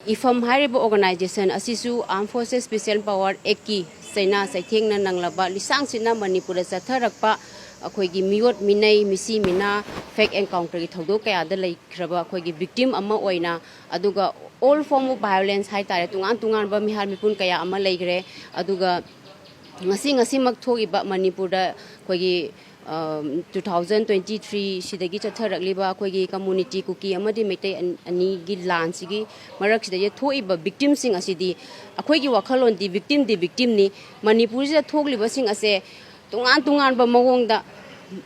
EEVFAM haribo organization asisu Armed Forces Special Power Eki Saina Saithengna nanglaba lisang sina Manipura satharakpa akoigi miot minai misi mina fake encounter gi thodo kaya da laikhraba akoigi victim ama oina aduga all form of violence hai tare tungan ba mihar mipun kaya ama laigre aduga ngasi mak thogiba Manipurda akoigi 2023 sidagi chatharakliba akoigi community kuki amadi metai ani gi lan sigi marak sida thoiba victim sing asidi akoigi wakhalon di victim ni Manipur ja thogliba sing ase tungan ba mawongda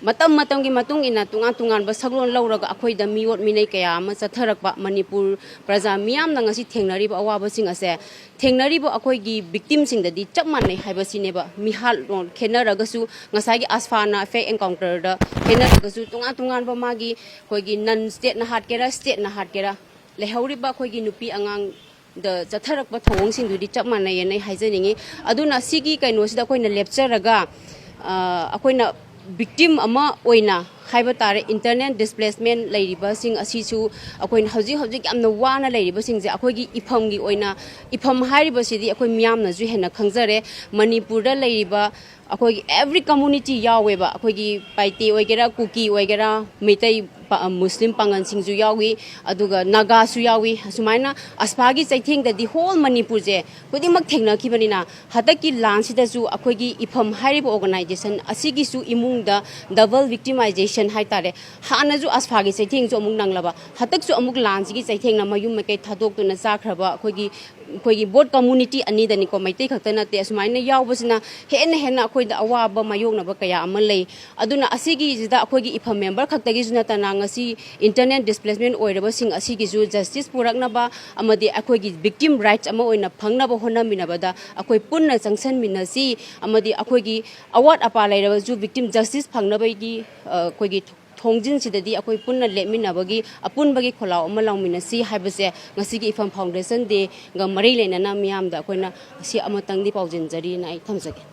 matam gi matung ina tungan ba saglon lauraga akoida miot minai kaya ama chatharakba Manipur praja miyam na ngasi thengnariba awaba sing ase thengnariba akoigi victim sing dadi chapmanai haiba sineba mihal ron khenaragasu ngasagi asfana fake encounter da khenaragasu tungan ba magi koigi non state na hatkera lehoriba akoigi nupi angang the chatharakba thawong sing dudi chapmanai nei haijaningi aduna sigi kaino sida koina lecture akoina victim ama oina haiba tare internet displacement leiriba sing asisu akoin hojik amna wana leiriba sing je akoigi EEVFAM gi oina EEVFAM hariba sidi akoi miyam na ju hena khangjare Manipur da leiriba akoigi every community yaweba akoigi paiti oigera kuki oigera metai Muslim pangan sing ju yawi aduga naga su yawi sumaina aspagi chaitheng da di whole Manipur je kodimak thengna kibanina hataki lan sida ju akoigi EEVFAM hariba organization asigi su imung da double victimization hai tare hana ju asphagi chaitheng jo amuk nanglaba hatak su amuk lan sigi chaitheng na mayum mekai thadok tu na sakhraba akoigi board community ani dani ko maitai khaktana te sumaina yawbasina hena akoida awaba mayokna ba kaya amalei aduna asigi jida akoigi EEVFAM member khaktagi juna tana ngasi internet displacement oiraba sing asigi ju justice purakna ba amadi akoigi victim rights ama oina phangna ba hona minabada akoi punna changsan minasi amadi akoigi award apa lairaba ju victim justice phangna ba gi akoigi thongjin sidadi akoi punna leminabagi apunbagi kholao ama lawminasi haibase ngasigi EEVFAM foundation de ga mari leinana miyam da akoina si amatang di paujin jari na ai thamjage